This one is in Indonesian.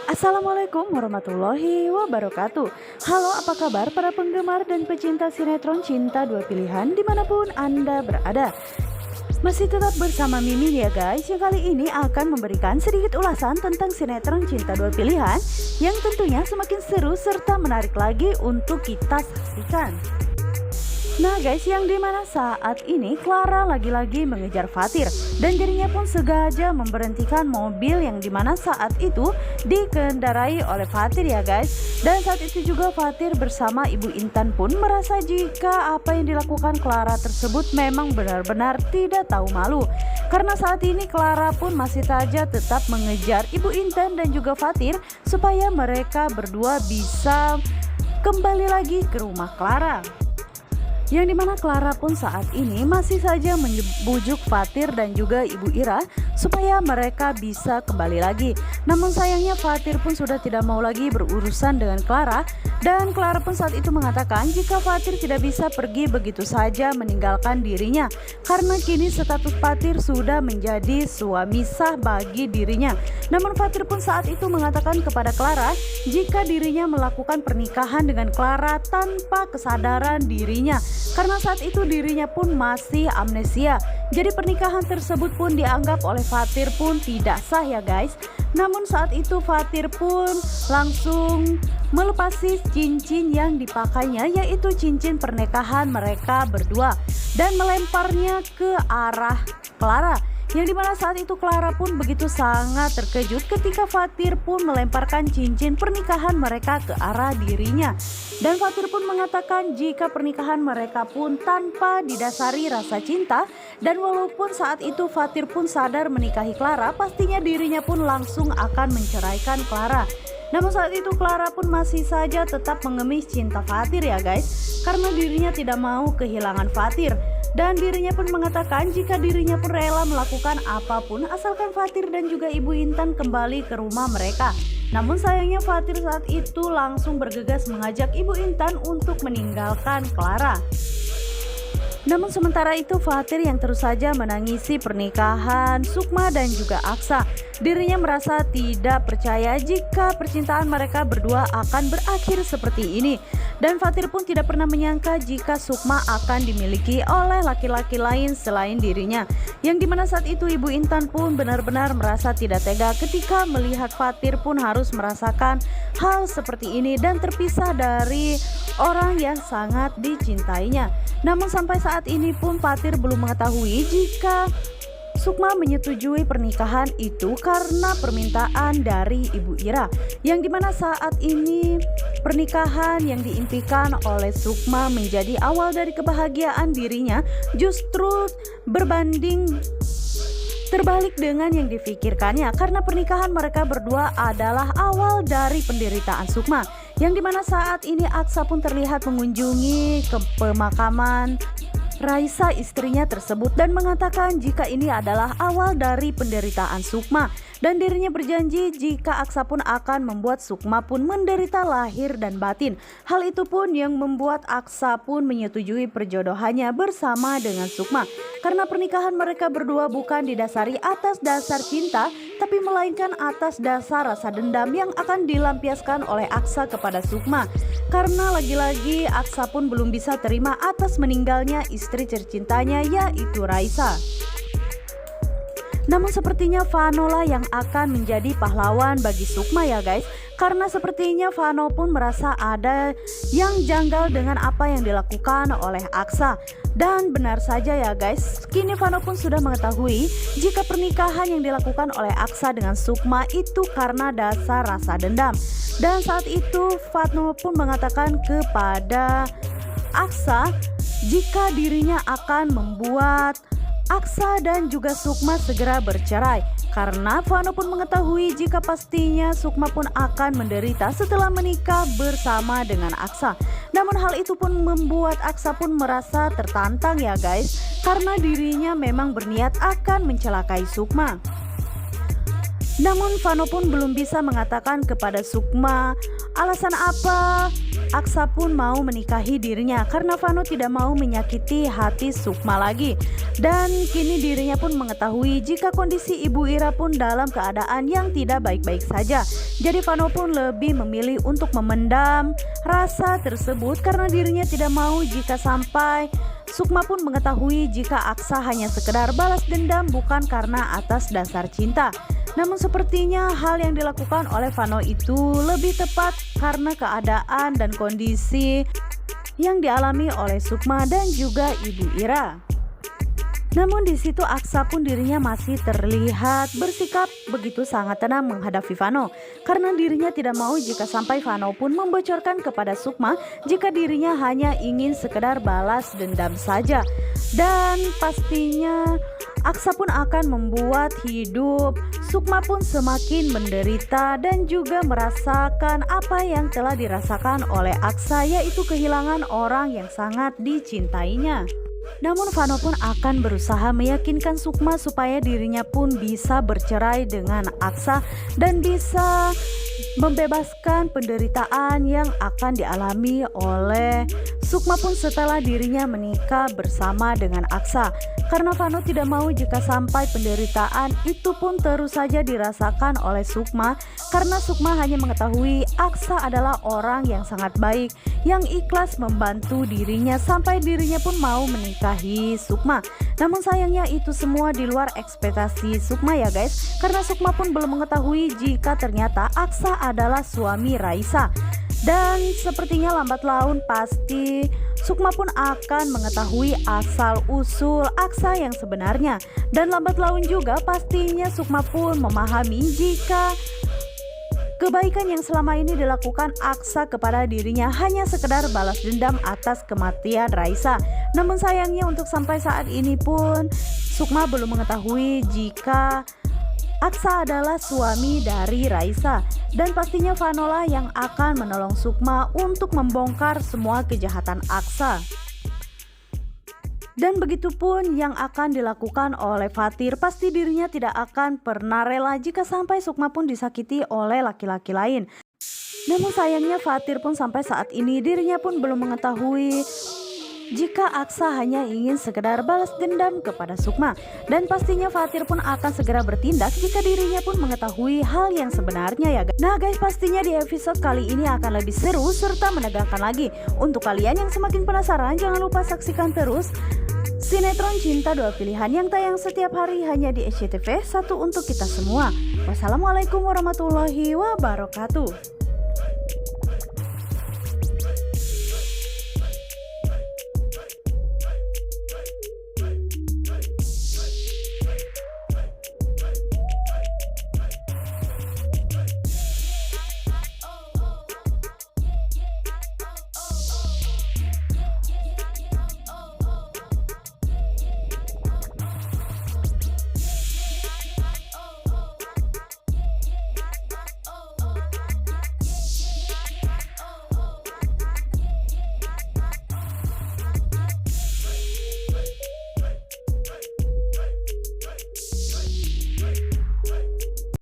Assalamualaikum warahmatullahi wabarakatuh. Halo, apa kabar para penggemar dan pecinta sinetron Cinta Dua Pilihan dimanapun Anda berada. Masih tetap bersama Mimin ya guys, yang kali ini akan memberikan sedikit ulasan tentang sinetron Cinta Dua Pilihan yang tentunya semakin seru serta menarik lagi untuk kita saksikan. Nah guys, yang dimana saat ini Clara lagi-lagi mengejar Fatir dan dirinya pun sengaja memberhentikan mobil yang dimana saat itu dikendarai oleh Fatir ya guys. Dan saat itu juga Fatir bersama Ibu Intan pun merasa jika apa yang dilakukan Clara tersebut memang benar-benar tidak tahu malu. Karena saat ini Clara pun masih saja tetap mengejar Ibu Intan dan juga Fatir supaya mereka berdua bisa kembali lagi ke rumah Clara. Yang dimana Clara pun saat ini masih saja membujuk Fatir dan juga Ibu Ira supaya mereka bisa kembali lagi. Namun sayangnya Fatir pun sudah tidak mau lagi berurusan dengan Clara. Dan Clara pun saat itu mengatakan jika Fatir tidak bisa pergi begitu saja meninggalkan dirinya, karena kini status Fatir sudah menjadi suami sah bagi dirinya. Namun Fatir pun saat itu mengatakan kepada Clara jika dirinya melakukan pernikahan dengan Clara tanpa kesadaran dirinya, karena saat itu dirinya pun masih amnesia. Jadi pernikahan tersebut pun dianggap oleh Fatir pun tidak sah ya guys. Namun saat itu Fatir pun langsung melepasi cincin yang dipakainya, yaitu cincin pernikahan mereka berdua, dan melemparnya ke arah Clara. Yang dimana saat itu Clara pun begitu sangat terkejut ketika Fatir pun melemparkan cincin pernikahan mereka ke arah dirinya. Dan Fatir pun mengatakan jika pernikahan mereka pun tanpa didasari rasa cinta, dan walaupun saat itu Fatir pun sadar menikahi Clara, pastinya dirinya pun langsung akan menceraikan Clara. Namun saat itu Clara pun masih saja tetap mengemis cinta Fatir ya guys, karena dirinya tidak mau kehilangan Fatir. Dan dirinya pun mengatakan jika dirinya pun rela melakukan apapun asalkan Fatir dan juga Ibu Intan kembali ke rumah mereka. Namun sayangnya Fatir saat itu langsung bergegas mengajak Ibu Intan untuk meninggalkan Clara. Namun sementara itu Fatir yang terus saja menangisi pernikahan Sukma dan juga Aksa. Dirinya merasa tidak percaya jika percintaan mereka berdua akan berakhir seperti ini. Dan Fatir pun tidak pernah menyangka jika Sukma akan dimiliki oleh laki-laki lain selain dirinya. Yang dimana saat itu Ibu Intan pun benar-benar merasa tidak tega ketika melihat Fatir pun harus merasakan hal seperti ini dan terpisah dari orang yang sangat dicintainya. Namun sampai saat ini pun Fatir belum mengetahui jika Sukma menyetujui pernikahan itu karena permintaan dari Ibu Ira. Yang dimana saat ini pernikahan yang diimpikan oleh Sukma menjadi awal dari kebahagiaan dirinya justru berbanding terbalik dengan yang difikirkannya, karena pernikahan mereka berdua adalah awal dari penderitaan Sukma. Yang dimana saat ini Aksa pun terlihat mengunjungi ke pemakaman Raisa istrinya tersebut dan mengatakan jika ini adalah awal dari penderitaan Sukma, dan dirinya berjanji jika Aksa pun akan membuat Sukma pun menderita lahir dan batin. Hal itu pun yang membuat Aksa pun menyetujui perjodohannya bersama dengan Sukma, karena pernikahan mereka berdua bukan didasari atas dasar cinta, tapi melainkan atas dasar rasa dendam yang akan dilampiaskan oleh Aksa kepada Sukma. Karena lagi-lagi Aksa pun belum bisa terima atas meninggalnya istri tercintanya, yaitu Raisa. Namun sepertinya Vano lah yang akan menjadi pahlawan bagi Sukma ya guys, karena sepertinya Vano pun merasa ada yang janggal dengan apa yang dilakukan oleh Aksa. Dan benar saja ya guys, kini Vano pun sudah mengetahui jika pernikahan yang dilakukan oleh Aksa dengan Sukma itu karena dasar rasa dendam. Dan saat itu Vano pun mengatakan kepada Aksa jika dirinya akan membuat Aksa dan juga Sukma segera bercerai, karena Vano pun mengetahui jika pastinya Sukma pun akan menderita setelah menikah bersama dengan Aksa. Namun hal itu pun membuat Aksa pun merasa tertantang ya guys, karena dirinya memang berniat akan mencelakai Sukma. Namun Vano pun belum bisa mengatakan kepada Sukma Alasan apa? Aksa pun mau menikahi dirinya karena Vano tidak mau menyakiti hati Sukma lagi. Dan kini dirinya pun mengetahui jika kondisi Ibu Ira pun dalam keadaan yang tidak baik-baik saja. Jadi Vano pun lebih memilih untuk memendam rasa tersebut karena dirinya tidak mau jika sampai Sukma pun mengetahui jika Aksa hanya sekedar balas dendam bukan karena atas dasar cinta. Namun sepertinya hal yang dilakukan oleh Vano itu lebih tepat karena keadaan dan kondisi yang dialami oleh Sukma dan juga Ibu Ira. Namun di situ Aksa pun dirinya masih terlihat bersikap begitu sangat tenang menghadapi Vano karena dirinya tidak mau jika sampai Vano pun membocorkan kepada Sukma jika dirinya hanya ingin sekedar balas dendam saja. Dan pastinya Aksa pun akan membuat hidup Sukma pun semakin menderita dan juga merasakan apa yang telah dirasakan oleh Aksa, yaitu kehilangan orang yang sangat dicintainya. Namun Vano pun akan berusaha meyakinkan Sukma supaya dirinya pun bisa bercerai dengan Aksa dan bisa membebaskan penderitaan yang akan dialami oleh Sukma pun setelah dirinya menikah bersama dengan Aksa. Karena Vano tidak mau jika sampai penderitaan itu pun terus saja dirasakan oleh Sukma, karena Sukma hanya mengetahui Aksa adalah orang yang sangat baik yang ikhlas membantu dirinya sampai dirinya pun mau menikahi Sukma. Namun sayangnya itu semua di luar ekspektasi Sukma ya guys, karena Sukma pun belum mengetahui jika ternyata Aksa adalah suami Raisa. Dan sepertinya lambat laun pasti Sukma pun akan mengetahui asal-usul Aksa yang sebenarnya. Dan lambat laun juga pastinya Sukma pun memahami jika kebaikan yang selama ini dilakukan Aksa kepada dirinya hanya sekedar balas dendam atas kematian Raisa. Namun sayangnya untuk sampai saat ini pun Sukma belum mengetahui jika Aksa adalah suami dari Raisa. Dan pastinya Vanola yang akan menolong Sukma untuk membongkar semua kejahatan Aksa. Dan begitupun yang akan dilakukan oleh Fatir, pasti dirinya tidak akan pernah rela jika sampai Sukma pun disakiti oleh laki-laki lain. Namun sayangnya Fatir pun sampai saat ini dirinya pun belum mengetahui jika Aksa hanya ingin sekedar balas dendam kepada Sukma. Dan pastinya Fatir pun akan segera bertindak jika dirinya pun mengetahui hal yang sebenarnya ya guys. Nah guys, pastinya di episode kali ini akan lebih seru serta menegangkan lagi. Untuk kalian yang semakin penasaran, jangan lupa saksikan terus sinetron Cinta Dua Pilihan yang tayang setiap hari hanya di SCTV, satu untuk kita semua. Wassalamualaikum warahmatullahi wabarakatuh.